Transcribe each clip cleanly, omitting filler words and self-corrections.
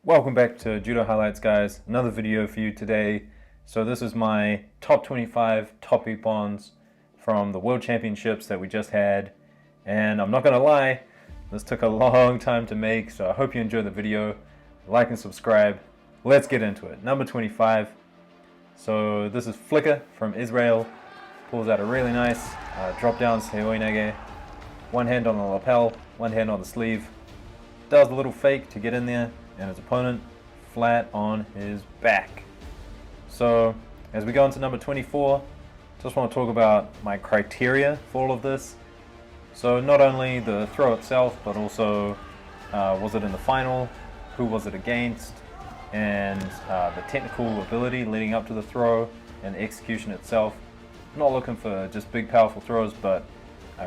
Welcome back to Judo Highlights, guys. Another video for you today. So this is my top 25 top ippons from the World Championships that we just had. And I'm not gonna lie, this took a long time to make, so I hope you enjoyed the video. Like and subscribe. Let's get into it. Number 25. So this is Flicker from Israel. Pulls out a really nice drop down seoi nage. One hand on the lapel, one hand on the sleeve. Does a little fake to get in there, and his opponent flat on his back. So as we go into number 24, just want to talk about my criteria for all of this. So not only the throw itself, but also was it in the final, who was it against, and the technical ability leading up to the throw and the execution itself. Not looking for just big powerful throws, but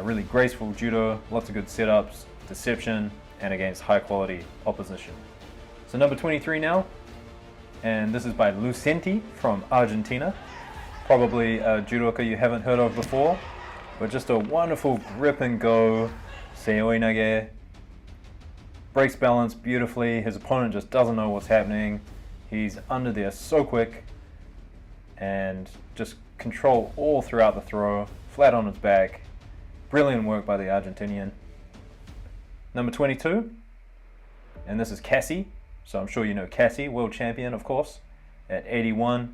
really graceful judo, lots of good setups, deception, and against high quality opposition. So number 23 now, and this is by Lucenti from Argentina. Probably a judoka you haven't heard of before, but just a wonderful grip and go seoi nage. Breaks balance beautifully. His opponent just doesn't know what's happening. He's under there so quick, and just control all throughout the throw, flat on his back. Brilliant work by the Argentinian. Number 22, and this is Cassie. So I'm sure you know Cassie, world champion of course, at 81.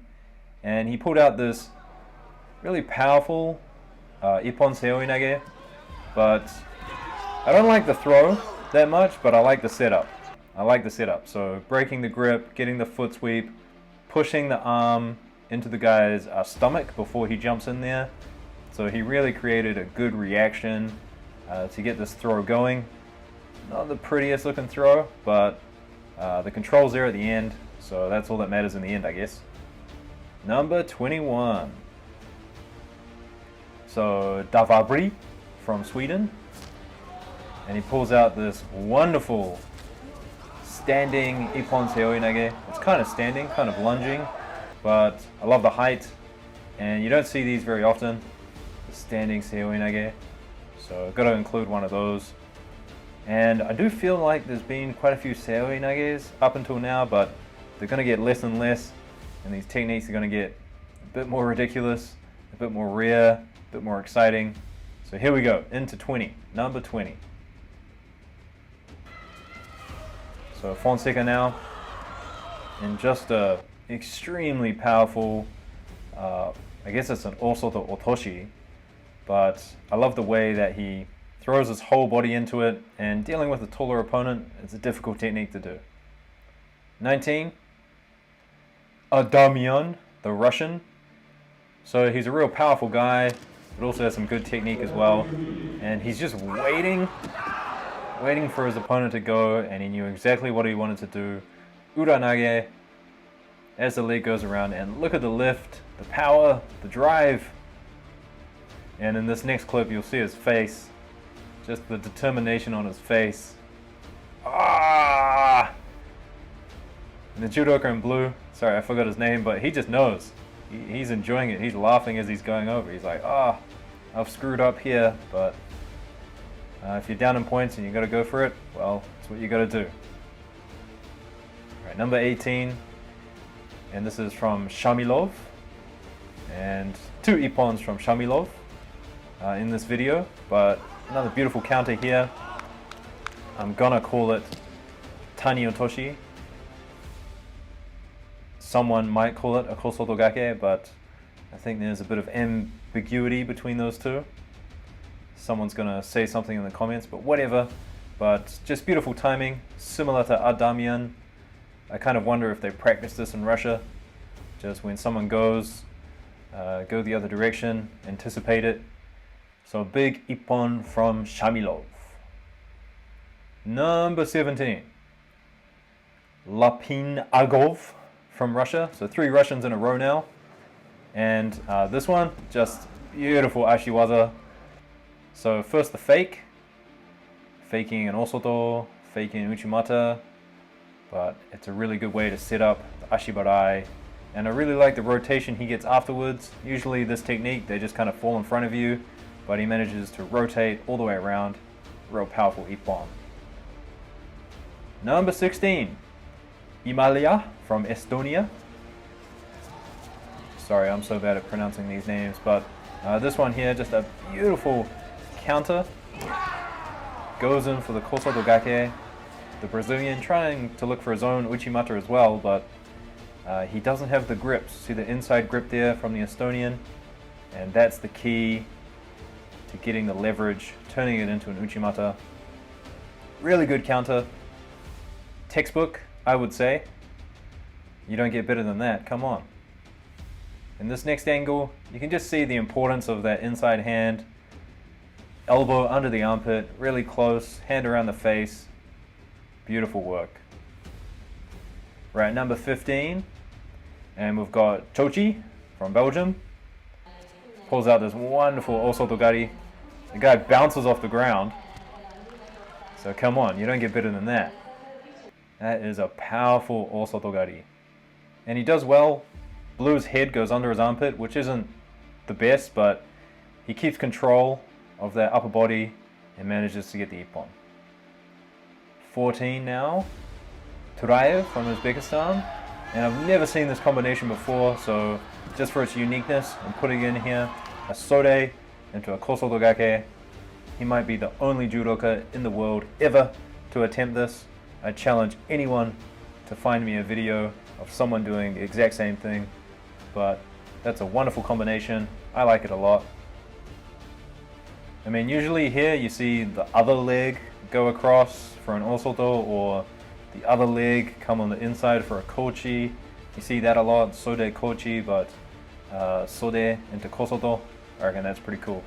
And he pulled out this really powerful ippon seoi nage, but I don't like the throw that much, but I like the setup. So breaking the grip, getting the foot sweep, pushing the arm into the guy's stomach before he jumps in there. So he really created a good reaction to get this throw going. Not the prettiest looking throw, but the control's there at the end, so that's all that matters in the end, I guess. Number 21. So Davabri from Sweden, and he pulls out this wonderful standing ippon seoi nage. It's kind of standing, kind of lunging, but I love the height, and you don't see these very often, the standing seoi nage, so I've got to include one of those. And I do feel like there's been quite a few seoi nages up until now, but they're going to get less and less, and these techniques are going to get a bit more ridiculous, a bit more rare, a bit more exciting. So here we go, into 20, number 20. So Fonseca now, and just a extremely powerful, I guess it's an osoto otoshi, but I love the way that he throws his whole body into it, and dealing with a taller opponent is a difficult technique to do. 19, Adamian, the Russian. So he's a real powerful guy, but also has some good technique as well. And he's just waiting for his opponent to go, and he knew exactly what he wanted to do. Uranage, as the leg goes around, and look at the lift, the power, the drive. And in this next clip, you'll see his face. Just the determination on his face. Ah! And the judoka in blue, sorry I forgot his name, but he just knows. He's enjoying it. He's laughing as he's going over. He's like, ah, I've screwed up here, but if you're down in points and you got to go for it, well, that's what you got to do. All right, number 18, and this is from Shamilov, and two ippons from Shamilov in this video, but another beautiful counter here. I'm gonna call it Tani Otoshi. Someone might call it a Kosotogake, but I think there's a bit of ambiguity between those two. Someone's gonna say something in the comments, but whatever. But just beautiful timing, similar to Adamian. I kind of wonder if they practice this in Russia. Just when someone goes, go the other direction, anticipate it. So big ippon from Shamilov. Number 17, Lapin Agov from Russia. So 3 Russians in a row now. And this one, just beautiful ashiwaza. So first the fake, faking an osoto, faking uchimata, but it's a really good way to set up the ashibarai. And I really like the rotation he gets afterwards. Usually this technique, they just kind of fall in front of you, but he manages to rotate all the way around. Real powerful ippon. Number 16, Imalia from Estonia. Sorry, I'm so bad at pronouncing these names, but this one here, just a beautiful counter. Goes in for the Kosoto Gake. The Brazilian trying to look for his own Uchimata as well, but he doesn't have the grips. See the inside grip there from the Estonian? And that's the key to getting the leverage, turning it into an Uchimata. Really good counter. Textbook, I would say. You don't get better than that, come on. In this next angle, you can just see the importance of that inside hand. Elbow under the armpit, really close, hand around the face. Beautiful work. Right, number 15. And we've got Chochi from Belgium. Pulls out this wonderful Osotogari. The guy bounces off the ground. So come on, you don't get better than that. That is a powerful Osotogari. And he does well. Blue's head goes under his armpit, which isn't the best, but he keeps control of that upper body and manages to get the ippon. 14 now. Turaev from Uzbekistan. And I've never seen this combination before, so just for its uniqueness, I'm putting in here a SHOHEI into a Kosoto Gake. He might be the only judoka in the world ever to attempt this. I challenge anyone to find me a video of someone doing the exact same thing, but that's a wonderful combination. I like it a lot. I mean, usually here you see the other leg go across for an Osoto, or the other leg come on the inside for a Kochi. You see that a lot, Sode Kochi, but Sode into Kosoto. I reckon that's pretty cool.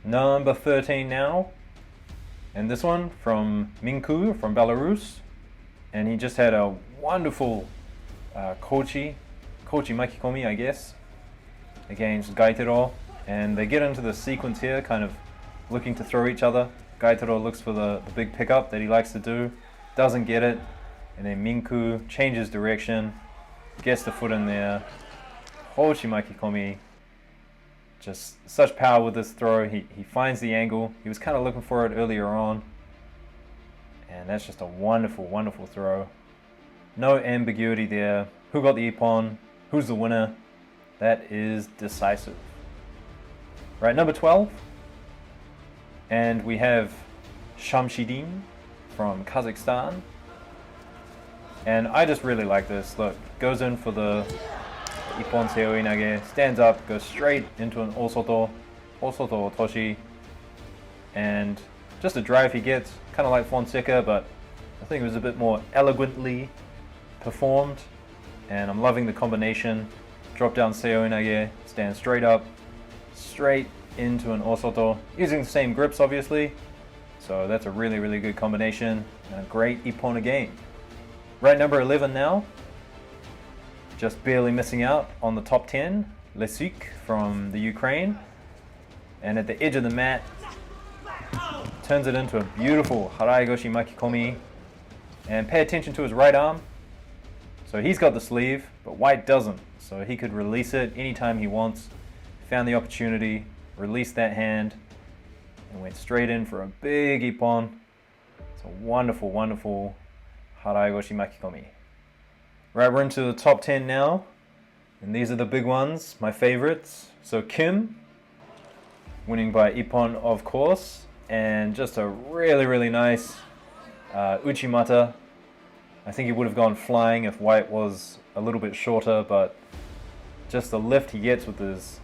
Number 13 now. And this one from Minku from Belarus. And he just had a wonderful Kochi Makikomi, I guess, against Gaitero. And they get into the sequence here, kind of looking to throw each other. Gaitero looks for the big pickup that he likes to do, doesn't get it. And then Minku changes direction, gets the foot in there. Kochi Makikomi. Just such power with this throw. He finds the angle. He was kind of looking for it earlier on. And that's just a wonderful, wonderful throw. No ambiguity there. Who got the ippon? Who's the winner? That is decisive. Right, number 12. And we have Shamshidin from Kazakhstan. And I just really like this. Look, goes in for the ippon seoi nage, stands up, goes straight into an Osoto Otoshi. And just a drive he gets, kind of like Fonseca, but I think it was a bit more elegantly performed. And I'm loving the combination. Drop down seoi nage, stand straight up, straight into an Osoto, using the same grips obviously. So that's a really, really good combination. And a great ippon again. Right, number 11 now. Just barely missing out on the top 10. Lesuk from the Ukraine. And at the edge of the mat, turns it into a beautiful Haraigoshi Makikomi. And pay attention to his right arm. So he's got the sleeve, but White doesn't. So he could release it anytime he wants. Found the opportunity, released that hand, and went straight in for a big ippon. It's a wonderful, wonderful Haraigoshi Makikomi. Right, we're into the top 10 now. And these are the big ones, my favorites. So Kim, winning by ippon, of course. And just a really, really nice Uchimata. I think he would have gone flying if White was a little bit shorter, but just the lift he gets with his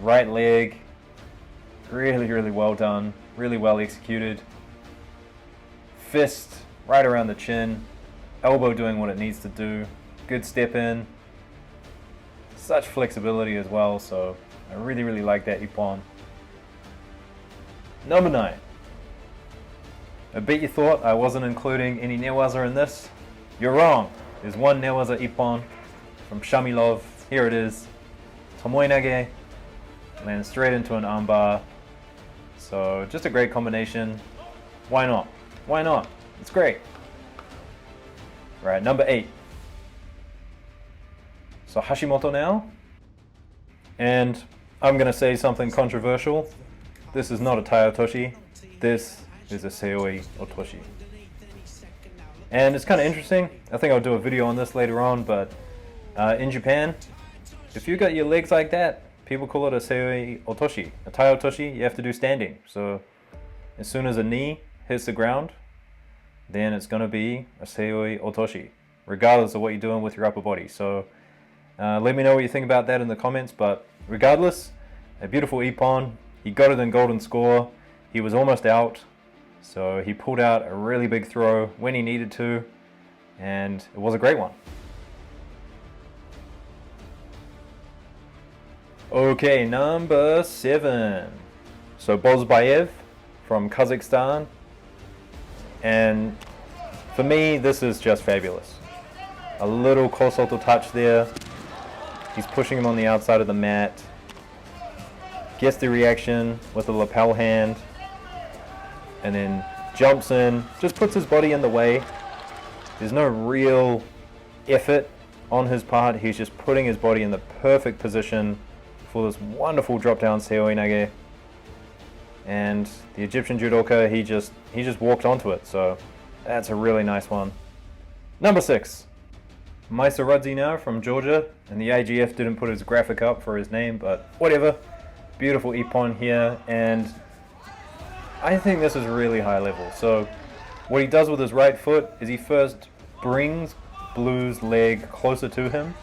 right leg, really, really well done, really well executed. Fist right around the chin, elbow doing what it needs to do, good step in, such flexibility as well, so I really, really like that ippon. Number 9. I bet you thought I wasn't including any newaza in this. You're wrong. There's one newaza ippon from Shamilov. Here it is. Tomoe nage. Lands straight into an armbar. So just a great combination. Why not? Why not? It's great. Right, number 8. So Hashimoto now. And I'm going to say something controversial. this is not a Tai Otoshi. This is a Seoi Otoshi. And it's kind of interesting. I think I'll do a video on this later on, but in Japan, if you got your legs like that, people call it a Seoi Otoshi. A Tai Otoshi, you have to do standing. So as soon as a knee hits the ground, then it's going to be a Seoi Otoshi, regardless of what you're doing with your upper body. So let me know what you think about that in the comments, but regardless, a beautiful ippon. He got it in golden score. He was almost out, so he pulled out a really big throw when he needed to, and it was a great one. Okay, number 7. So Bozbayev from Kazakhstan, and for me this is just fabulous. A little kosoto touch there. He's pushing him on the outside of the mat. Gets the reaction with the lapel hand, and then jumps in, just puts his body in the way. There's no real effort on his part. He's just putting his body in the perfect position for this wonderful drop down Seoi Nage. And the Egyptian judoka, he just walked onto it, so that's a really nice one. Number 6. Maisaradze now from Georgia, and the AGF didn't put his graphic up for his name, but whatever. Beautiful ippon here, and I think this is really high level. So what he does with his right foot is he first brings Blue's leg closer to him,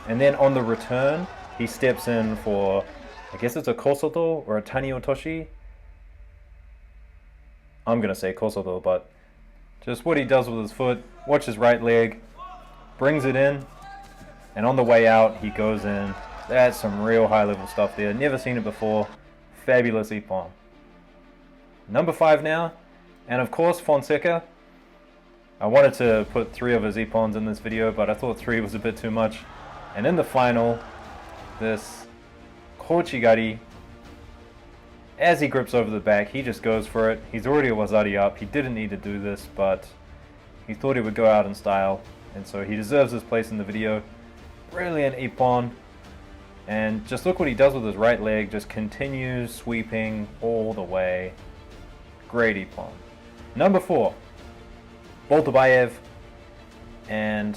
and then on the return he steps in for, I guess it's a kosoto or a tani otoshi. I'm gonna say kosoto, but just what he does with his foot. Watch his right leg, brings it in, and on the way out he goes in. That's some real high level stuff there. Never seen it before. Fabulous ippon. Number 5 now, and of course Fonseca. I wanted to put 3 of his ippons in this video, but I thought 3 was a bit too much. And in the final, this kochigari, as he grips over the back, he just goes for it. He's already a wazari up. He didn't need to do this, but he thought he would go out in style, and so he deserves his place in the video. Brilliant ippon. And just look what he does with his right leg, just continues sweeping all the way. Great ippon. Number 4, Boltabayev, and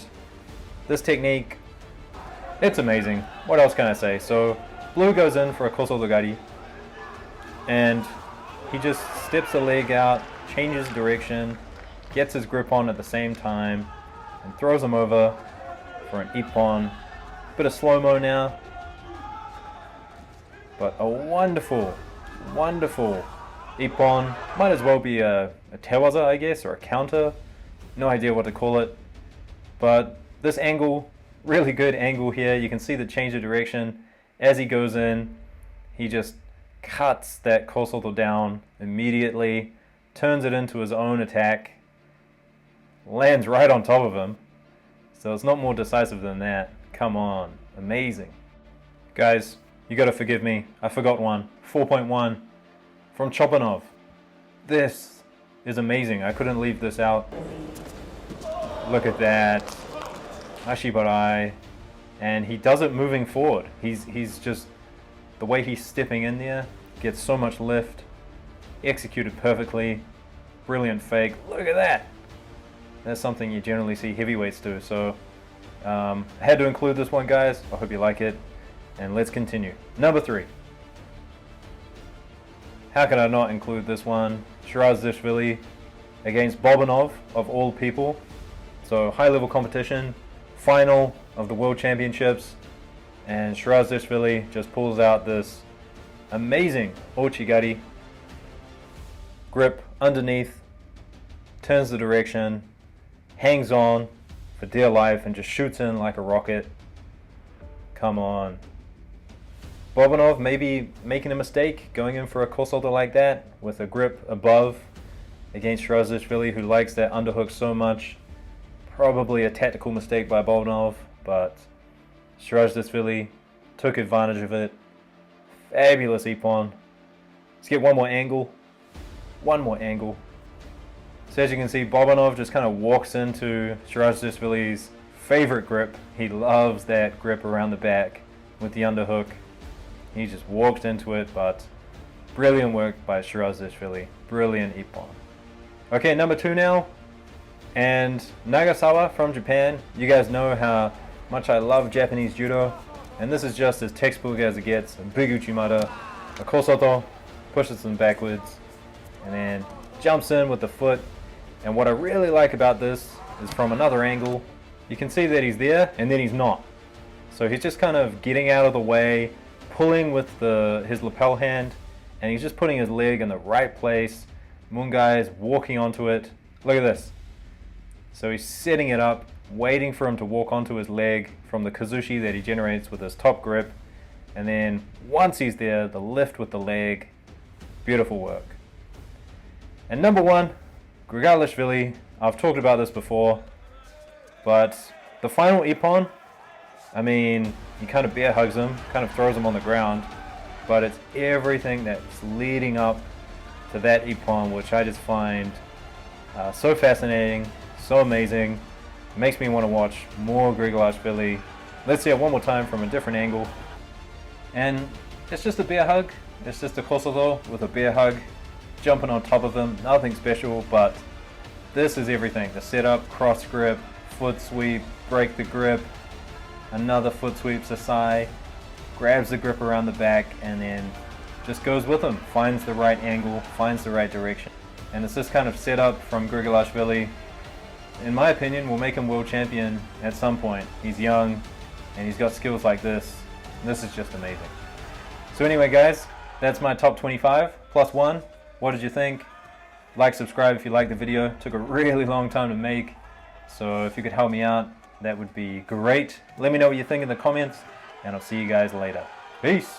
this technique, it's amazing. What else can I say? So Blue goes in for a kosodogari, and he just steps the leg out, changes direction, gets his grip on at the same time, and throws him over for an ippon. Bit of slow-mo now. But a wonderful, wonderful ippon. Might as well be a tewaza, I guess, or a counter. No idea what to call it. But this angle, really good angle here. You can see the change of direction. As he goes in, he just cuts that kosoto down immediately, turns it into his own attack, lands right on top of him. So it's not more decisive than that. Come on, amazing. Guys, you gotta forgive me, I forgot one. 4.1 from Chopanov. This is amazing. I couldn't leave this out. Look at that. Ashibarai. And he does it moving forward. He's just, the way he's stepping in there, gets so much lift. Executed perfectly. Brilliant fake. Look at that. That's something you generally see heavyweights do. So I had to include this one, guys. I hope you like it. And let's continue. Number 3. How can I not include this one? Shirazishvili against Bobanov, of all people. So high level competition, final of the World Championships, and Shirazishvili just pulls out this amazing ochigari. Grip underneath, turns the direction, hangs on for dear life, and just shoots in like a rocket. Come on. Bobanov maybe making a mistake going in for a kosoto like that with a grip above against Shirazishvili, who likes that underhook so much. Probably a tactical mistake by Bobanov, but Shirazishvili took advantage of it. Fabulous ippon. Let's get one more angle. One more angle. So as you can see, Bobanov just kind of walks into Shirazishvili's favorite grip. He loves that grip around the back with the underhook. He just walked into it, but Brilliant work by Shirozishvili. Brilliant ippon. Okay, number 2 now. And Nagasawa from Japan. You guys know how much I love Japanese judo. And this is just as textbook as it gets. A big uchimata, a kosoto, pushes them backwards, and then jumps in with the foot. And what I really like about this is from another angle, you can see that he's there and then he's not. So he's just kind of getting out of the way, pulling with his lapel hand, and he's just putting his leg in the right place. Mungai is walking onto it. Look at this. So he's setting it up, waiting for him to walk onto his leg from the kazushi that he generates with his top grip. And then once he's there, the lift with the leg. Beautiful work. And number 1, Grigalishvili. I've talked about this before, but the final ippon, I mean, he kind of bear hugs him, kind of throws him on the ground, but it's everything that's leading up to that ippon, which I just find so fascinating, so amazing. It makes me want to watch more Grigalishvili. Let's see it one more time from a different angle. And it's just a bear hug. It's just a kosoto with a bear hug, jumping on top of him. Nothing special, but this is everything. The setup, cross grip, foot sweep, break the grip, another foot sweep Sasai, grabs the grip around the back, and then just goes with him. Finds the right angle, finds the right direction. And it's this kind of setup from Grigalishvili. In my opinion, will make him world champion at some point. He's young, and he's got skills like this. This is just amazing. So anyway, guys, that's my top 25 plus 1. What did you think? Like, subscribe if you liked the video. Took a really long time to make, so if you could help me out, that would be great. Let me know what you think in the comments, and I'll see you guys later. Peace!